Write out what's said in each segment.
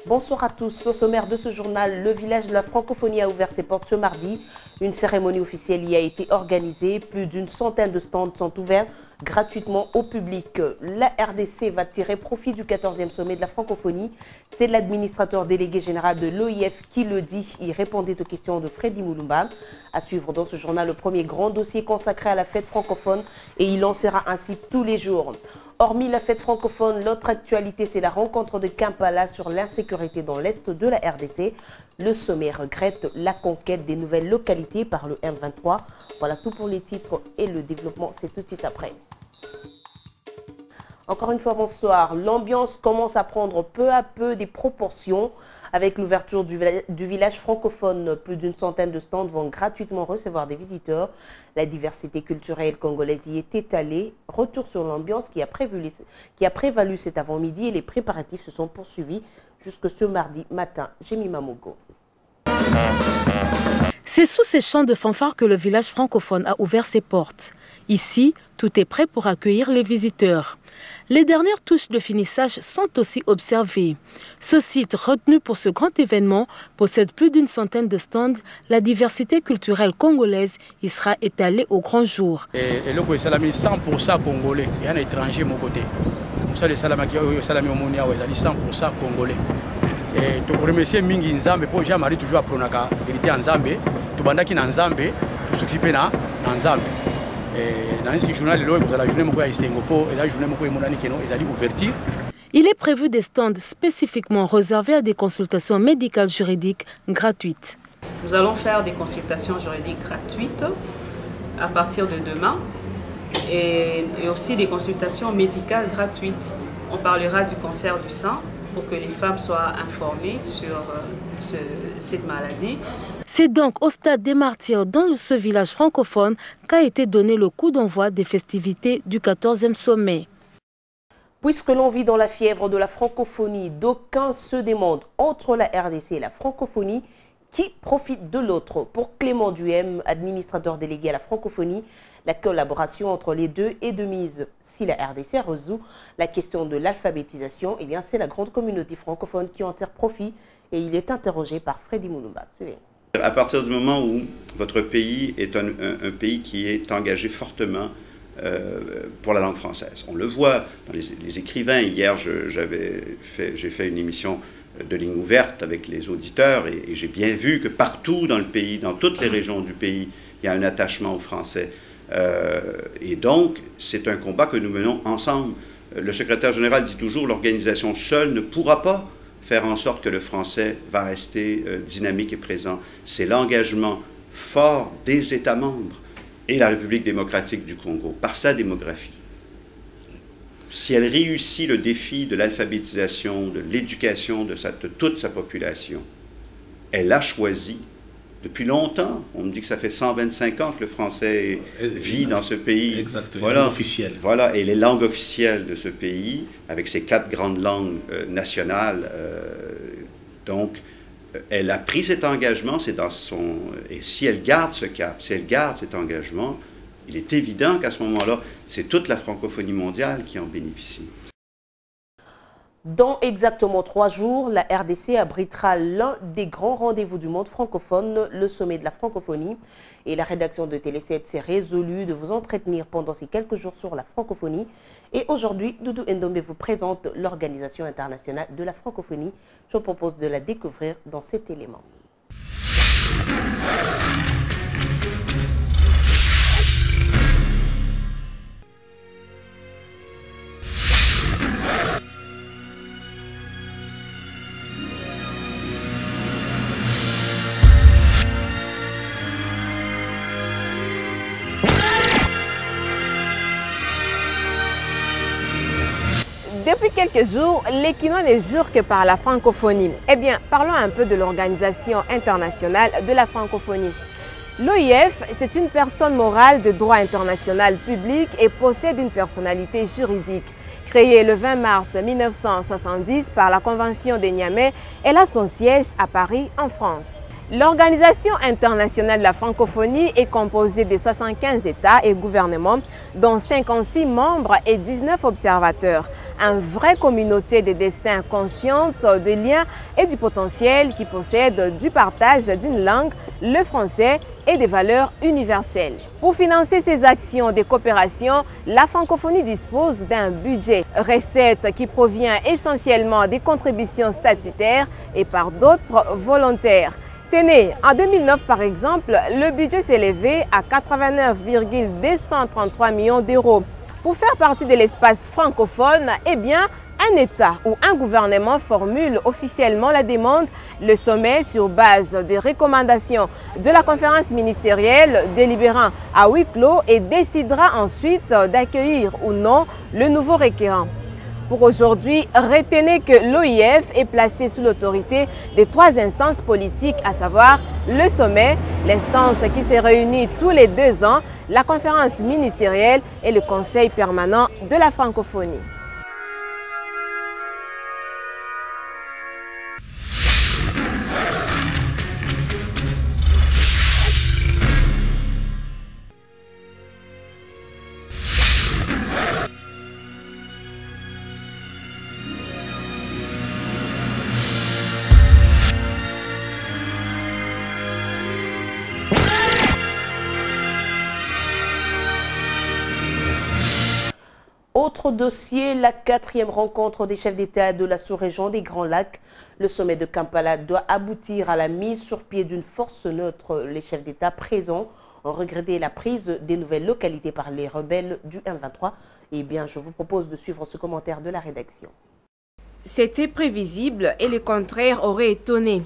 Bonsoir à tous. Au sommaire de ce journal, le village de la francophonie a ouvert ses portes ce mardi. Une cérémonie officielle y a été organisée. Plus d'une centaine de stands sont ouverts gratuitement au public. La RDC va tirer profit du 14e sommet de la francophonie. C'est l'administrateur délégué général de l'OIF qui le dit. Il répondait aux questions de Freddy Moulumba. À suivre dans ce journal le premier grand dossier consacré à la fête francophone et il en sera ainsi tous les jours. Hormis la fête francophone, l'autre actualité, c'est la rencontre de Kampala sur l'insécurité dans l'est de la RDC. Le sommet regrette la conquête des nouvelles localités par le M23. Voilà tout pour les titres et le développement, c'est tout de suite après. Encore une fois, bonsoir. L'ambiance commence à prendre peu à peu des proportions. Avec l'ouverture du village francophone, plus d'une centaine de stands vont gratuitement recevoir des visiteurs. La diversité culturelle congolaise y est étalée. Retour sur l'ambiance qui a prévalu cet avant-midi et les préparatifs se sont poursuivis jusque ce mardi matin. Jemima Mogo. C'est sous ces chants de fanfare que le village francophone a ouvert ses portes. Ici, tout est prêt pour accueillir les visiteurs. Les dernières touches de finissage sont aussi observées. Ce site, retenu pour ce grand événement, possède plus d'une centaine de stands. La diversité culturelle congolaise y sera étalée au grand jour. Et le goût salami 100% congolais, il y a un étranger mon côté. Ça le salami qui est salami omonia, il 100% congolais. Et tu remercie mingi nzambe pour jamais toujours apprendre la vérité en Zambie, tu bandaki en Zambie, tu s'occuper na Zambie. Il est prévu des stands spécifiquement réservés à des consultations médicales juridiques gratuites. Nous allons faire des consultations juridiques gratuites à partir de demain et aussi des consultations médicales gratuites. On parlera du cancer du sein pour que les femmes soient informées sur cette maladie. C'est donc au stade des Martyrs, dans ce village francophone, qu'a été donné le coup d'envoi des festivités du 14e sommet. Puisque l'on vit dans la fièvre de la francophonie, d'aucuns se demandent entre la RDC et la francophonie qui profite de l'autre. Pour Clément Duhem, administrateur délégué à la francophonie, la collaboration entre les deux est de mise. Si la RDC résout la question de l'alphabétisation, eh bien c'est la grande communauté francophone qui en tire profit et il est interrogé par Freddy Moulumba. À partir du moment où votre pays est un pays qui est engagé fortement pour la langue française. On le voit dans les écrivains. Hier, j'ai fait une émission de ligne ouverte avec les auditeurs et j'ai bien vu que partout dans le pays, dans toutes les régions du pays, il y a un attachement au français. Et donc, c'est un combat que nous menons ensemble. Le secrétaire général dit toujours, l'organisation seule ne pourra pas faire en sorte que le français va rester dynamique et présent. C'est l'engagement fort des États membres et la République démocratique du Congo, par sa démographie. Si elle réussit le défi de l'alphabétisation, de l'éducation de toute sa population, elle a choisi, depuis longtemps, on me dit que ça fait 125 ans que le français vit dans ce pays. Exactement, voilà, officielle. Voilà, et les langues officielles de ce pays, avec ses 4 grandes langues nationales, donc elle a pris cet engagement, c'est dans son... Et si elle garde ce cap, si elle garde cet engagement, il est évident qu'à ce moment-là, c'est toute la francophonie mondiale qui en bénéficie. Dans exactement 3 jours, la RDC abritera l'un des grands rendez-vous du monde francophone, le sommet de la francophonie. Et la rédaction de Télé 7 s'est résolue de vous entretenir pendant ces quelques jours sur la francophonie. Et aujourd'hui, Doudou Ndombe vous présente l'Organisation internationale de la francophonie. Je vous propose de la découvrir dans cet élément. Depuis quelques jours, l'Equino ne jure que par la francophonie. Eh bien, parlons un peu de l'Organisation internationale de la francophonie. L'OIF, c'est une personne morale de droit international public et possède une personnalité juridique. Créée le 20 mars 1970 par la Convention de Niamey, elle a son siège à Paris, en France. L'Organisation internationale de la francophonie est composée de 75 États et gouvernements, dont 56 membres et 19 observateurs. Une vraie communauté de destins consciente des liens et du potentiel qui possède du partage d'une langue, le français, et des valeurs universelles. Pour financer ces actions de coopération, la francophonie dispose d'un budget, recette qui provient essentiellement des contributions statutaires et par d'autres volontaires. Tenez, en 2009 par exemple, le budget s'élevait à 89,233 millions d'euros. Pour faire partie de l'espace francophone, eh bien, un État ou un gouvernement formule officiellement la demande, le sommet sur base des recommandations de la conférence ministérielle délibérant à huis clos et décidera ensuite d'accueillir ou non le nouveau requérant. Pour aujourd'hui, retenez que l'OIF est placé sous l'autorité des 3 instances politiques, à savoir le sommet, l'instance qui se réunit tous les 2 ans, la conférence ministérielle et le conseil permanent de la francophonie. Autre dossier, la 4e rencontre des chefs d'État de la sous-région des Grands Lacs. Le sommet de Kampala doit aboutir à la mise sur pied d'une force neutre. Les chefs d'État présents ont regretté la prise des nouvelles localités par les rebelles du M23. Eh bien, je vous propose de suivre ce commentaire de la rédaction. C'était prévisible et le contraire aurait étonné.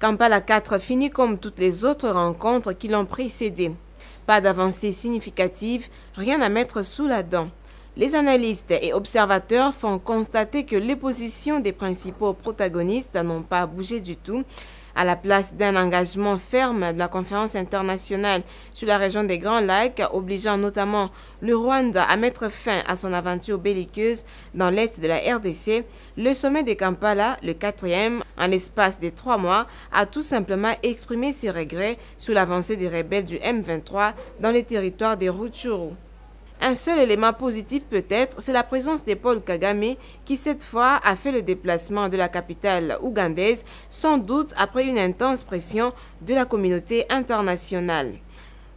Kampala 4 finit comme toutes les autres rencontres qui l'ont précédé. Pas d'avancée significative, rien à mettre sous la dent. Les analystes et observateurs font constater que les positions des principaux protagonistes n'ont pas bougé du tout. À la place d'un engagement ferme de la conférence internationale sur la région des Grands Lacs, obligeant notamment le Rwanda à mettre fin à son aventure belliqueuse dans l'est de la RDC, le sommet de Kampala, le 4e, en l'espace de 3 mois, a tout simplement exprimé ses regrets sur l'avancée des rebelles du M23 dans les territoires des Rutshuru. Un seul élément positif peut-être, c'est la présence de Paul Kagame qui cette fois a fait le déplacement de la capitale ougandaise, sans doute après une intense pression de la communauté internationale.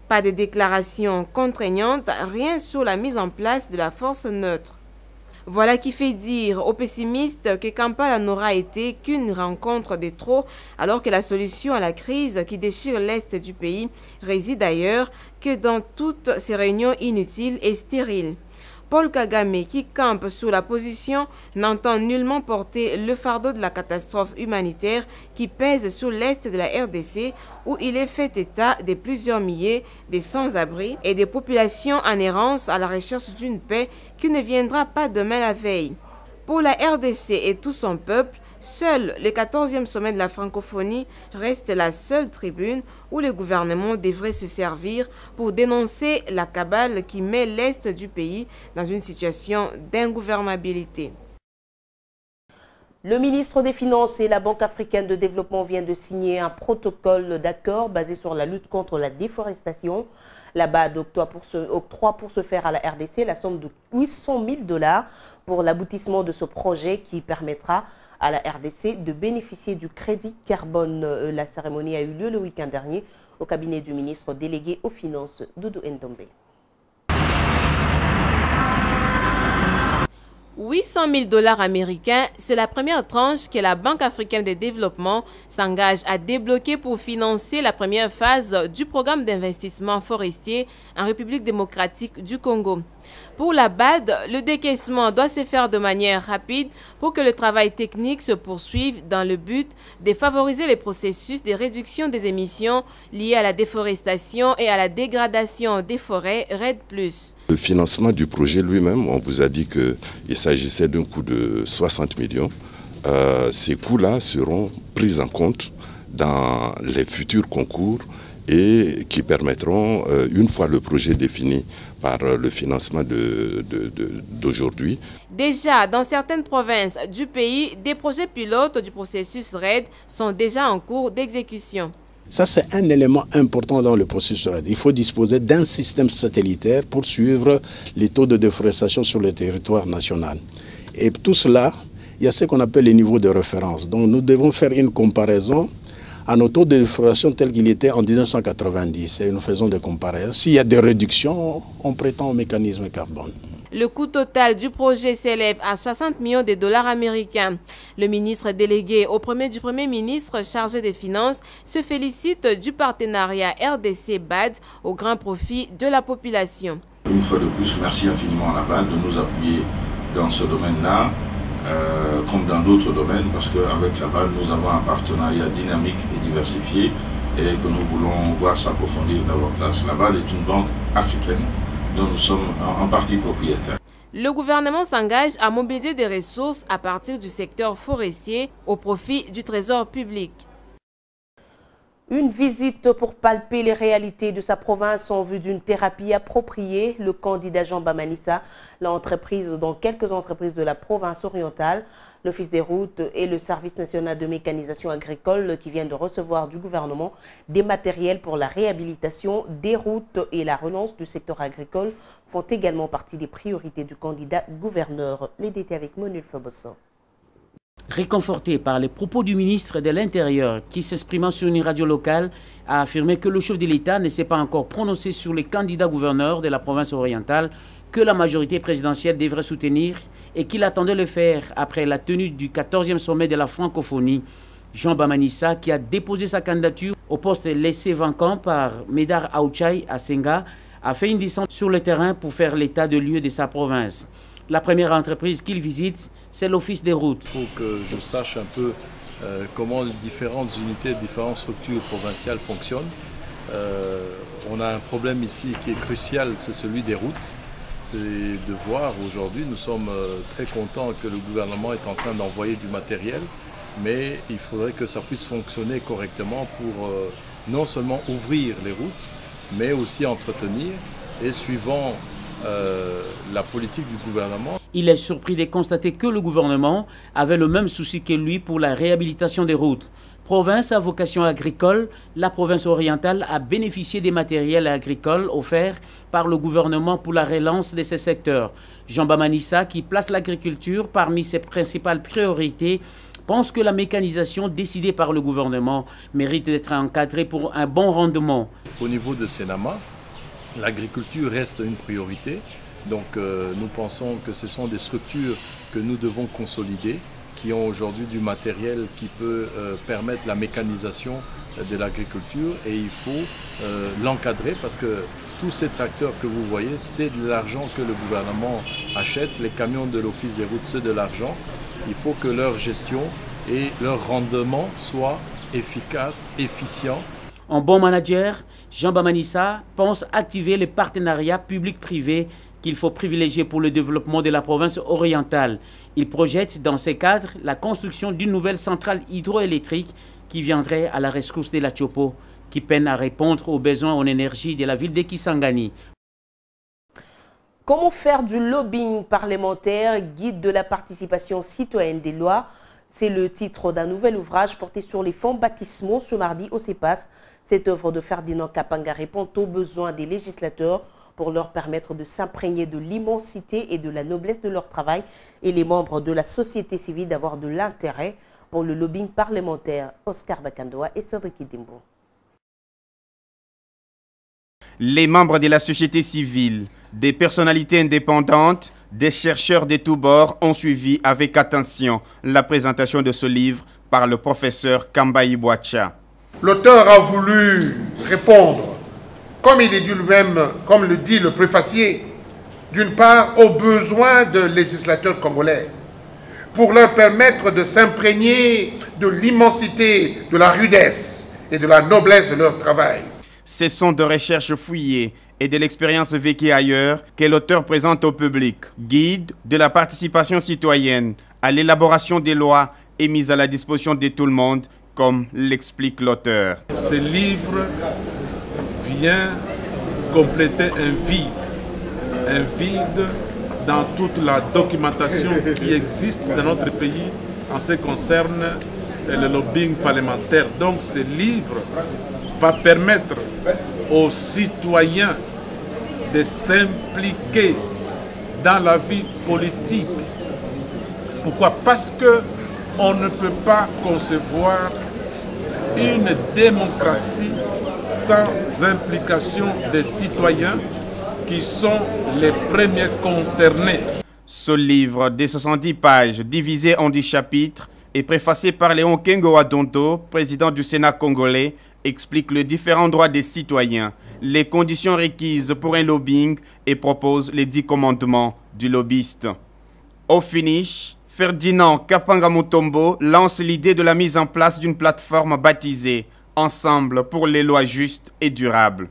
Pas de déclaration contraignante, rien sur la mise en place de la force neutre. Voilà qui fait dire aux pessimistes que Kampala n'aura été qu'une rencontre de trop, alors que la solution à la crise qui déchire l'est du pays réside ailleurs que dans toutes ces réunions inutiles et stériles. Paul Kagame, qui campe sous la position, n'entend nullement porter le fardeau de la catastrophe humanitaire qui pèse sur l'est de la RDC, où il est fait état de plusieurs milliers de sans-abri et des populations en errance à la recherche d'une paix qui ne viendra pas demain la veille. Pour la RDC et tout son peuple, seul le 14e sommet de la francophonie reste la seule tribune où le gouvernement devrait se servir pour dénoncer la cabale qui met l'est du pays dans une situation d'ingouvernabilité. Le ministre des Finances et la Banque africaine de développement viennent de signer un protocole d'accord basé sur la lutte contre la déforestation. La BAD octroie pour ce faire à la RDC la somme de 800 000 $ pour l'aboutissement de ce projet qui permettra à la RDC de bénéficier du crédit carbone. La cérémonie a eu lieu le week-end dernier au cabinet du ministre délégué aux Finances, Doudou Ndombe. 800 000 $ américains, c'est la première tranche que la Banque africaine de développement s'engage à débloquer pour financer la première phase du programme d'investissement forestier en République démocratique du Congo. Pour la BAD, le décaissement doit se faire de manière rapide pour que le travail technique se poursuive dans le but de favoriser les processus de réduction des émissions liées à la déforestation et à la dégradation des forêts REDD+. Le financement du projet lui-même, on vous a dit qu'il s'agissait d'un coût de 60 millions. Ces coûts-là seront pris en compte dans les futurs concours et qui permettront, une fois le projet défini par le financement d'aujourd'hui. Déjà, dans certaines provinces du pays, des projets pilotes du processus REDD sont déjà en cours d'exécution. Ça, c'est un élément important dans le processus. Il faut disposer d'un système satellitaire pour suivre les taux de déforestation sur le territoire national. Et tout cela, il y a ce qu'on appelle les niveaux de référence. Donc nous devons faire une comparaison à nos taux de déforestation tels qu'ils étaient en 1990. Et nous faisons des comparaisons. S'il y a des réductions, on prétend au mécanisme carbone. Le coût total du projet s'élève à 60 millions de dollars américains. Le ministre délégué du Premier ministre chargé des Finances se félicite du partenariat RDC-BAD au grand profit de la population. Une fois de plus, merci infiniment à la BAD de nous appuyer dans ce domaine-là, comme dans d'autres domaines, parce qu'avec la BAD, nous avons un partenariat dynamique et diversifié et que nous voulons voir s'approfondir davantage. La BAD est une banque africaine dont nous sommes en partie propriétaires. Le gouvernement s'engage à mobiliser des ressources à partir du secteur forestier au profit du trésor public. Une visite pour palper les réalités de sa province en vue d'une thérapie appropriée. Le candidat Jean Bamanissa l'a entreprise dans quelques entreprises de la province orientale. L'Office des routes et le Service national de mécanisation agricole qui viennent de recevoir du gouvernement des matériels pour la réhabilitation des routes et la relance du secteur agricole font également partie des priorités du candidat gouverneur. Les détails avec Monul Fabosson. Réconforté par les propos du ministre de l'Intérieur qui, s'exprimant sur une radio locale, a affirmé que le chef de l'État ne s'est pas encore prononcé sur les candidats gouverneurs de la province orientale que la majorité présidentielle devrait soutenir et qu'il attendait le faire après la tenue du 14e sommet de la francophonie. Jean Bamanissa, qui a déposé sa candidature au poste laissé vacant par Médard Aouchai à Senga, a fait une descente sur le terrain pour faire l'état de lieu de sa province. La première entreprise qu'il visite, c'est l'Office des routes. Il faut que je sache un peu comment les différentes unités, les différentes structures provinciales fonctionnent. On a un problème ici qui est crucial, c'est celui des routes. C'est de voir aujourd'hui, nous sommes très contents que le gouvernement est en train d'envoyer du matériel, mais il faudrait que ça puisse fonctionner correctement pour non seulement ouvrir les routes, mais aussi entretenir et suivant la politique du gouvernement. Il est surpris de constater que le gouvernement avait le même souci que lui pour la réhabilitation des routes. Province à vocation agricole, la province orientale a bénéficié des matériels agricoles offerts par le gouvernement pour la relance de ces secteurs. Jean Bamanissa, qui place l'agriculture parmi ses principales priorités, pense que la mécanisation décidée par le gouvernement mérite d'être encadrée pour un bon rendement. Au niveau de Senama, l'agriculture reste une priorité, donc nous pensons que ce sont des structures que nous devons consolider, qui ont aujourd'hui du matériel qui peut permettre la mécanisation de l'agriculture et il faut l'encadrer parce que tous ces tracteurs que vous voyez, c'est de l'argent que le gouvernement achète, les camions de l'Office des routes, c'est de l'argent. Il faut que leur gestion et leur rendement soient efficaces, efficients. En bon manager, Jean Bamanissa pense activer les partenariats publics-privés qu'il faut privilégier pour le développement de la province orientale. Il projette dans ces cadres la construction d'une nouvelle centrale hydroélectrique qui viendrait à la rescousse de la Tchopo, qui peine à répondre aux besoins en énergie de la ville de Kisangani. Comment faire du lobbying parlementaire, guide de la participation citoyenne des lois? C'est le titre d'un nouvel ouvrage porté sur les fonds baptismaux ce mardi au CEPAS. Cette œuvre de Ferdinand Kapanga répond aux besoins des législateurs pour leur permettre de s'imprégner de l'immensité et de la noblesse de leur travail et les membres de la société civile d'avoir de l'intérêt pour le lobbying parlementaire. Oscar Bakandoa et Cédric Dimbo. Les membres de la société civile, des personnalités indépendantes, des chercheurs de tous bords ont suivi avec attention la présentation de ce livre par le professeur Kambayi Bouacha. L'auteur a voulu répondre, comme il est dit lui-même, comme le dit le préfacier, d'une part aux besoins de législateurs congolais, pour leur permettre de s'imprégner de l'immensité, de la rudesse et de la noblesse de leur travail. Ce sont de recherches fouillées et de l'expérience vécue ailleurs que l'auteur présente au public. Guide de la participation citoyenne à l'élaboration des lois et mise à la disposition de tout le monde, comme l'explique l'auteur. Ce livre vient compléter un vide dans toute la documentation qui existe dans notre pays en ce qui concerne le lobbying parlementaire. Donc ce livre va permettre aux citoyens de s'impliquer dans la vie politique. Pourquoi? Parce qu'on ne peut pas concevoir une démocratie sans implication des citoyens qui sont les premiers concernés. Ce livre de 70 pages, divisé en 10 chapitres, et préfacé par Léon Kengo Adonto, président du Sénat congolais, explique les différents droits des citoyens, les conditions requises pour un lobbying et propose les 10 commandements du lobbyiste. Au finish, Ferdinand Kapanga Mutombo lance l'idée de la mise en place d'une plateforme baptisée « Ensemble pour les lois justes et durables ».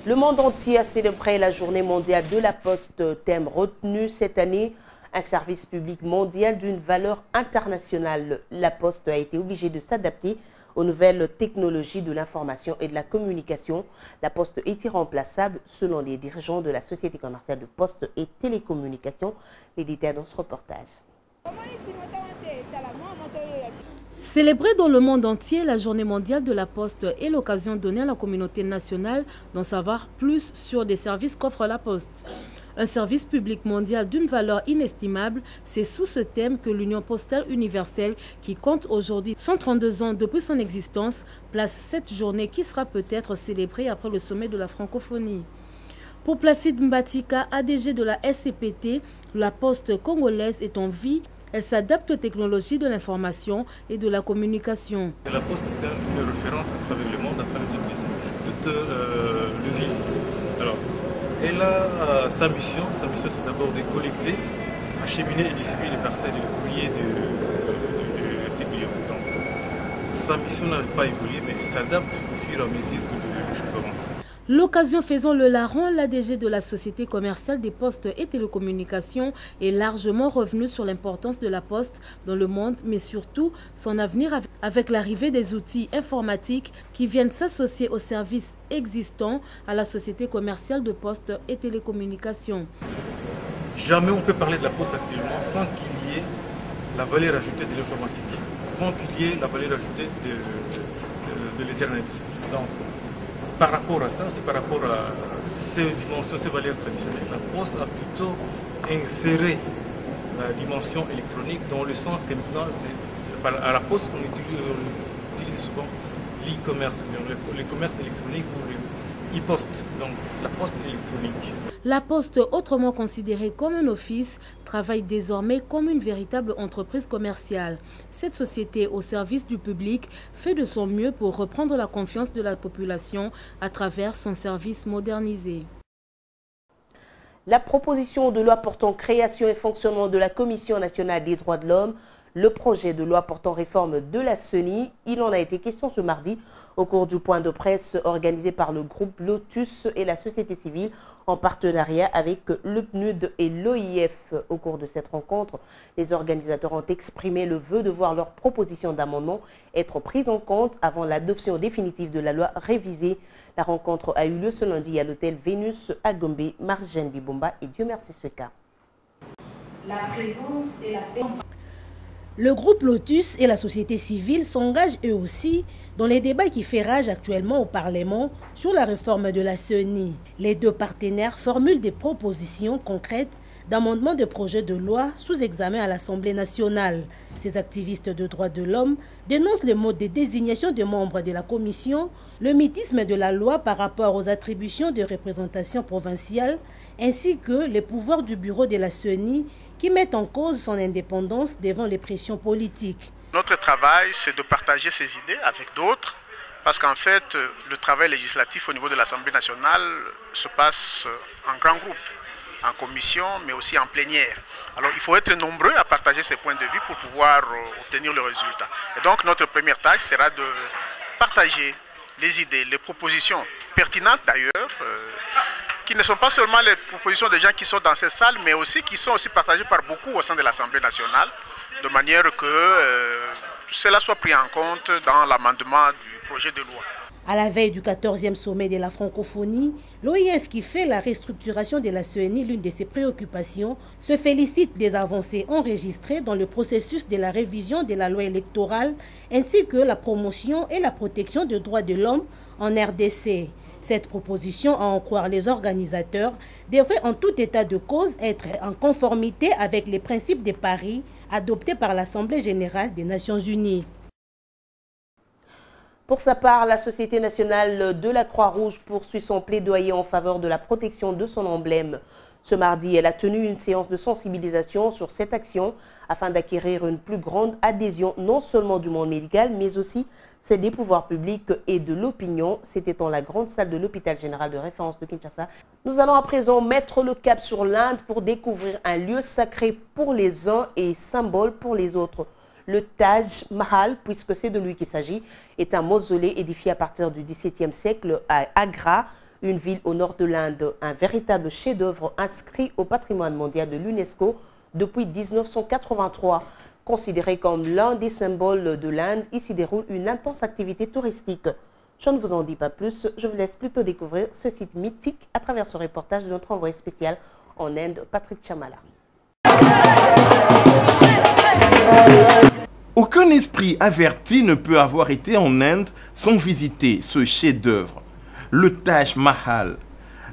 Le monde entier a célébré la journée mondiale de la Poste, thème retenu cette année, un service public mondial d'une valeur internationale. La Poste a été obligée de s'adapter aux nouvelles technologies de l'information et de la communication. La Poste est irremplaçable selon les dirigeants de la Société commerciale de Poste et Télécommunications. Les détails dans ce reportage. Célébrer dans le monde entier la journée mondiale de la Poste est l'occasion donnée à la communauté nationale d'en savoir plus sur des services qu'offre la Poste. Un service public mondial d'une valeur inestimable, c'est sous ce thème que l'Union postale universelle, qui compte aujourd'hui 132 ans depuis son existence, place cette journée qui sera peut-être célébrée après le sommet de la francophonie. Pour Placide Mbatika, ADG de la SCPT, la Poste congolaise est en vie. Elle s'adapte aux technologies de l'information et de la communication. La Poste est une référence à travers le monde, à travers toute le ville. Alors, elle a sa mission c'est d'abord de collecter, acheminer et distribuer les parcelles et les courriers de ses clients. Donc, sa mission n'a pas évolué, mais elle s'adapte au fur et à mesure que les choses avancent. L'occasion faisant le larron, l'ADG de la Société commerciale des postes et télécommunications est largement revenu sur l'importance de la poste dans le monde, mais surtout son avenir avec l'arrivée des outils informatiques qui viennent s'associer aux services existants à la Société commerciale de postes et télécommunications. Jamais on peut parler de la poste actuellement sans qu'il y ait la valeur ajoutée de l'informatique, sans qu'il y ait la valeur ajoutée de l'Internet. Donc, par rapport à ça, c'est par rapport à ces dimensions, ces valeurs traditionnelles. La Poste a plutôt inséré la dimension électronique dans le sens que maintenant, à la Poste, on utilise souvent l'e-commerce, le commerce électronique ou le e-poste, donc la poste électronique. La Poste, autrement considérée comme un office, travaille désormais comme une véritable entreprise commerciale. Cette société au service du public fait de son mieux pour reprendre la confiance de la population à travers son service modernisé. La proposition de loi portant création et fonctionnement de la Commission nationale des droits de l'homme, le projet de loi portant réforme de la CENI, il en a été question ce mardi au cours du point de presse organisé par le groupe Lotus et la société civile en partenariat avec le PNUD et l'OIF. Au cours de cette rencontre, les organisateurs ont exprimé le vœu de voir leurs propositions d'amendement être prises en compte avant l'adoption définitive de la loi révisée. La rencontre a eu lieu ce lundi à l'hôtel Vénus à Gombe, Marjane Bibomba et Dieu merci Sweka. La présence et la paix. Le groupe Lotus et la société civile s'engagent eux aussi dans les débats qui font rage actuellement au Parlement sur la réforme de la CENI. Les deux partenaires formulent des propositions concrètes d'amendements de projets de loi sous examen à l'Assemblée nationale. Ces activistes de droits de l'homme dénoncent le mode de désignation des membres de la commission, le mutisme de la loi par rapport aux attributions de représentation provinciale, ainsi que les pouvoirs du bureau de la CENI qui mettent en cause son indépendance devant les pressions politiques. Notre travail, c'est de partager ces idées avec d'autres, parce qu'en fait, le travail législatif au niveau de l'Assemblée nationale se passe en grand groupe, en commission, mais aussi en plénière. Alors il faut être nombreux à partager ces points de vue pour pouvoir obtenir le résultat. Et donc notre première tâche sera de partager les idées, les propositions pertinentes d'ailleurs, qui ne sont pas seulement les propositions des gens qui sont dans cette salle, mais aussi qui sont aussi partagées par beaucoup au sein de l'Assemblée nationale, de manière que cela soit pris en compte dans l'amendement du projet de loi. À la veille du 14e sommet de la francophonie, l'OIF, qui fait la restructuration de la CENI l'une de ses préoccupations, se félicite des avancées enregistrées dans le processus de la révision de la loi électorale ainsi que la promotion et la protection des droits de l'homme en RDC. Cette proposition, à en croire les organisateurs, devrait en tout état de cause être en conformité avec les principes de Paris adoptés par l'Assemblée générale des Nations unies. Pour sa part, la Société nationale de la Croix-Rouge poursuit son plaidoyer en faveur de la protection de son emblème. Ce mardi, elle a tenu une séance de sensibilisation sur cette action afin d'acquérir une plus grande adhésion non seulement du monde médical, mais aussi celle des pouvoirs publics et de l'opinion. C'était dans la grande salle de l'hôpital général de référence de Kinshasa. Nous allons à présent mettre le cap sur l'Inde pour découvrir un lieu sacré pour les uns et symbole pour les autres. Le Taj Mahal, puisque c'est de lui qu'il s'agit, est un mausolée édifié à partir du XVIIe siècle à Agra, une ville au nord de l'Inde. Un véritable chef-d'œuvre inscrit au patrimoine mondial de l'UNESCO depuis 1983. Considéré comme l'un des symboles de l'Inde, il s'y déroule une intense activité touristique. Je ne vous en dis pas plus, je vous laisse plutôt découvrir ce site mythique à travers ce reportage de notre envoyé spécial en Inde, Patrick Chamala. Aucun esprit averti ne peut avoir été en Inde sans visiter ce chef-d'œuvre, le Taj Mahal.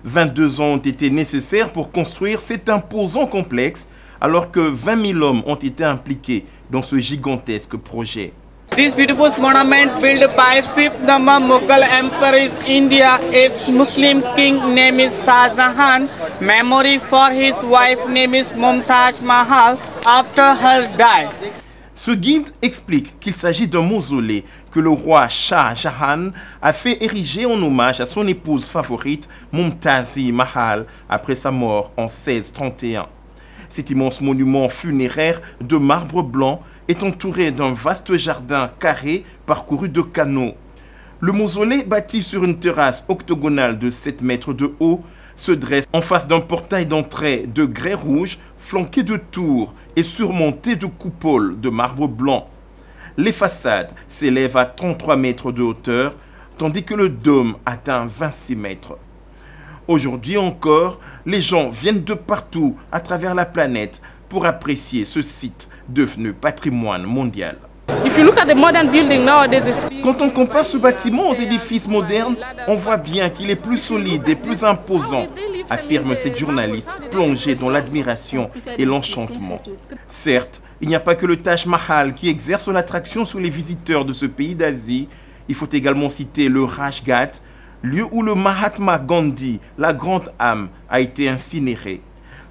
22 ans ont été nécessaires pour construire cet imposant complexe, alors que 20 000 hommes ont été impliqués dans ce gigantesque projet. This beautiful monument built by 5th number Mughal Emperor is India, its Muslim king name is Shah Jahan, memory for his wife name is Mumtaz Mahal after her death. Ce guide explique qu'il s'agit d'un mausolée que le roi Shah Jahan a fait ériger en hommage à son épouse favorite Mumtazi Mahal après sa mort en 1631. Cet immense monument funéraire de marbre blanc est entouré d'un vaste jardin carré parcouru de canaux. Le mausolée, bâti sur une terrasse octogonale de 7 mètres de haut, se dresse en face d'un portail d'entrée de grès rouge flanqué de tours et surmonté de coupoles de marbre blanc. Les façades s'élèvent à 33 mètres de hauteur, tandis que le dôme atteint 26 mètres. Aujourd'hui encore, les gens viennent de partout à travers la planète pour apprécier ce site devenu patrimoine mondial. Quand on compare ce bâtiment aux édifices modernes, on voit bien qu'il est plus solide et plus imposant, affirme cette journaliste plongée dans l'admiration et l'enchantement. Certes, il n'y a pas que le Taj Mahal qui exerce son attraction sur les visiteurs de ce pays d'Asie. Il faut également citer le Rajghat, lieu où le Mahatma Gandhi, la grande âme, a été incinéré.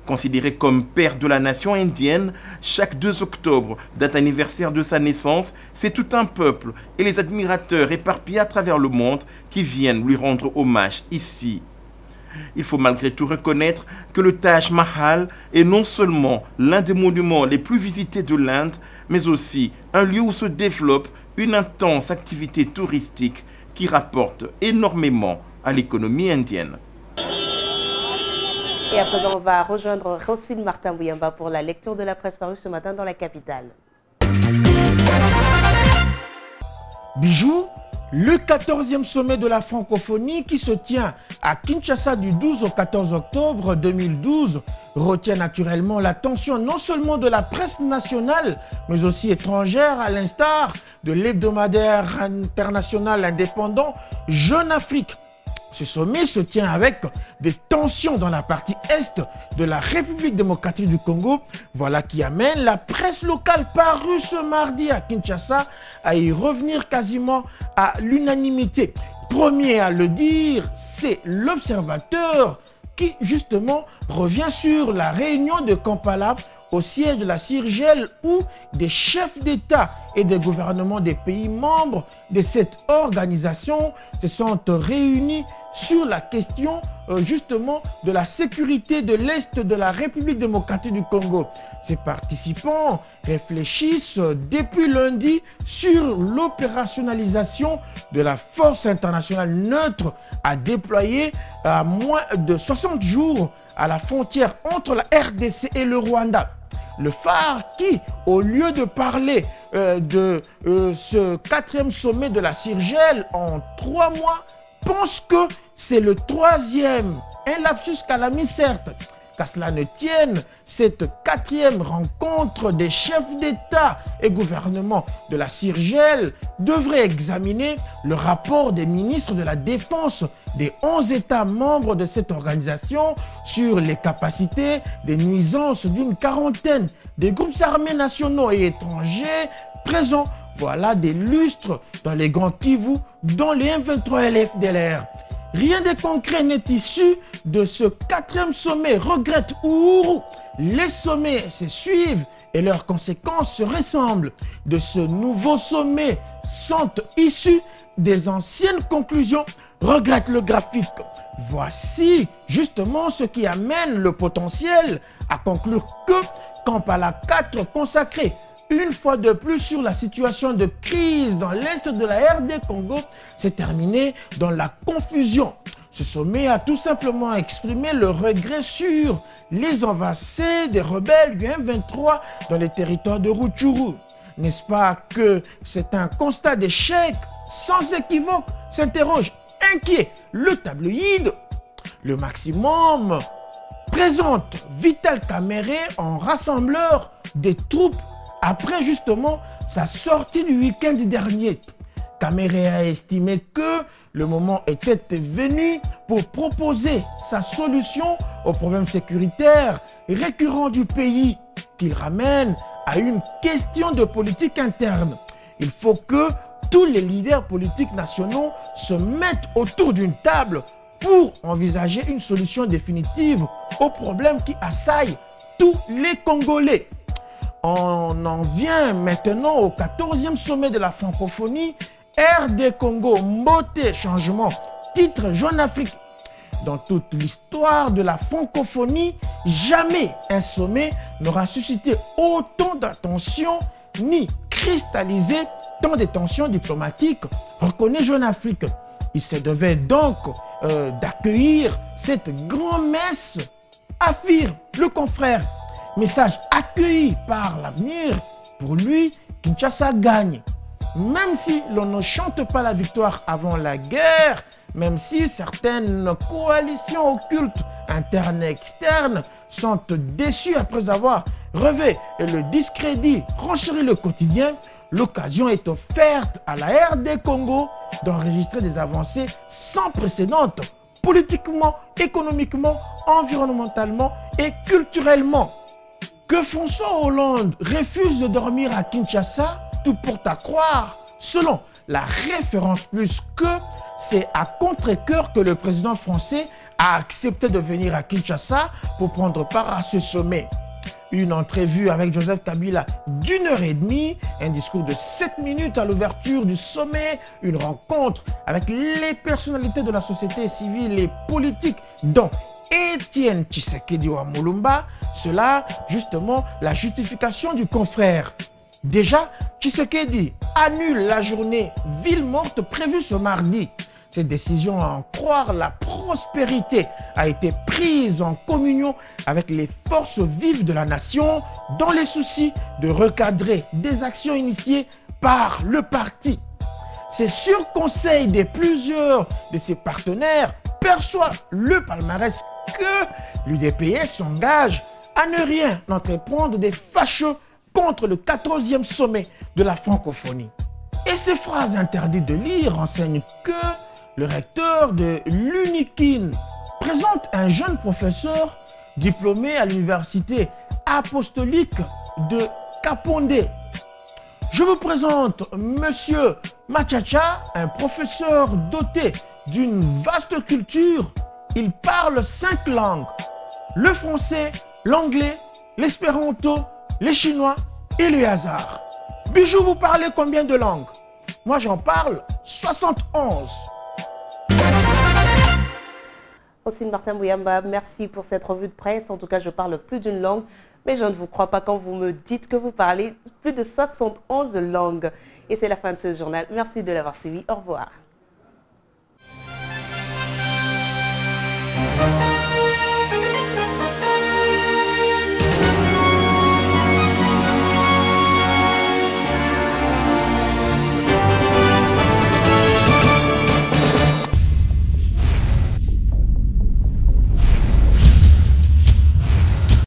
Considéré comme père de la nation indienne, chaque 2 octobre, date anniversaire de sa naissance, c'est tout un peuple et les admirateurs éparpillés à travers le monde qui viennent lui rendre hommage ici. Il faut malgré tout reconnaître que le Taj Mahal est non seulement l'un des monuments les plus visités de l'Inde, mais aussi un lieu où se développe une intense activité touristique qui rapporte énormément à l'économie indienne. Et à présent, on va rejoindre Rosine Martin-Bouyamba pour la lecture de la presse parue ce matin dans la capitale. Bijou, le 14e sommet de la francophonie qui se tient à Kinshasa du 12 au 14 octobre 2012 retient naturellement l'attention non seulement de la presse nationale, mais aussi étrangère, à l'instar de l'hebdomadaire international indépendant Jeune Afrique. Ce sommet se tient avec des tensions dans la partie est de la République démocratique du Congo. Voilà qui amène la presse locale parue ce mardi à Kinshasa à y revenir quasiment à l'unanimité. Premier à le dire, c'est l'Observateur qui justement revient sur la réunion de Kampala au siège de la CIRGEL où des chefs d'État et des gouvernements des pays membres de cette organisation se sont réunis sur la question justement de la sécurité de l'Est de la République démocratique du Congo. Ces participants réfléchissent depuis lundi sur l'opérationnalisation de la force internationale neutre à déployer à moins de 60 jours à la frontière entre la RDC et le Rwanda. Le phare qui, au lieu de parler de ce 4e sommet de la CIRGEL en 3 mois pense que c'est le 3e, un lapsus calami certes, qu'à cela ne tienne, cette 4e rencontre des chefs d'État et gouvernement de la CIRGEL devrait examiner le rapport des ministres de la Défense des 11 États membres de cette organisation sur les capacités des nuisances d'une quarantaine des groupes armés nationaux et étrangers présents, voilà des lustres dans les Grands Kivu, dont les M23 et les FDLR. Rien de concret n'est issu de ce 4e sommet, regrette Uhuru. Les sommets se suivent et leurs conséquences se ressemblent. De ce nouveau sommet sont issues des anciennes conclusions, regrette le graphique. Voici justement ce qui amène le potentiel à conclure que Kampala 4 consacré une fois de plus sur la situation de crise dans l'est de la RD Congo s'est terminé dans la confusion. Ce sommet a tout simplement exprimé le regret sur les avancées des rebelles du M23 dans les territoires de Rutshuru. N'est-ce pas que c'est un constat d'échec sans équivoque, s'interroge inquiet le tabloïd. Le maximum présente Vital Kamerhe en rassembleur des troupes après justement sa sortie du week-end dernier. Kamerhe a estimé que le moment était venu pour proposer sa solution aux problèmes sécuritaires récurrents du pays, qu'il ramène à une question de politique interne. Il faut que tous les leaders politiques nationaux se mettent autour d'une table pour envisager une solution définitive aux problèmes qui assaillent tous les Congolais. On en vient maintenant au 14e sommet de la francophonie, RD Congo, Mbote, changement, titre Jeune Afrique. Dans toute l'histoire de la francophonie, jamais un sommet n'aura suscité autant d'attention ni cristallisé tant de tensions diplomatiques, reconnaît Jeune Afrique. Il se devait donc d'accueillir cette grand-messe, affirme le confrère. Message accueilli par l'avenir, pour lui, Kinshasa gagne. Même si l'on ne chante pas la victoire avant la guerre, même si certaines coalitions occultes, internes et externes, sont déçues après avoir relevé le discrédit, renchéri le quotidien, l'occasion est offerte à la RD Congo d'enregistrer des avancées sans précédent, politiquement, économiquement, environnementalement et culturellement. Que François Hollande refuse de dormir à Kinshasa, tout porte à croire, selon la référence plus que, c'est à contre-cœur que le président français a accepté de venir à Kinshasa pour prendre part à ce sommet. Une entrevue avec Joseph Kabila d'1h30, un discours de 7 minutes à l'ouverture du sommet, une rencontre avec les personnalités de la société civile et politique, dont Étienne Tshisekedi Wamulumba, cela justement la justification du confrère. Déjà, Tshisekedi annule la journée ville morte prévue ce mardi. Cette décision, à en croire la prospérité, a été prise en communion avec les forces vives de la nation dans les soucis de recadrer des actions initiées par le parti. C'est sur conseil de plusieurs de ses partenaires perçoit le palmarès que l'UDPS s'engage à ne rien entreprendre des fâcheux contre le 14e sommet de la francophonie. Et ces phrases interdites de lire enseignent que le recteur de l'UNIKIN présente un jeune professeur diplômé à l'université apostolique de Kapondé. Je vous présente Monsieur Machacha, un professeur doté d'une vaste culture. Il parle 5 langues, le français, l'anglais, l'espéranto, le chinois et le hasard. Bijou, vous parlez combien de langues? Moi, j'en parle 71. Austin Martin Bouyamba, merci pour cette revue de presse. En tout cas, je parle plus d'une langue, mais je ne vous crois pas quand vous me dites que vous parlez plus de 71 langues. Et c'est la fin de ce journal. Merci de l'avoir suivi. Au revoir.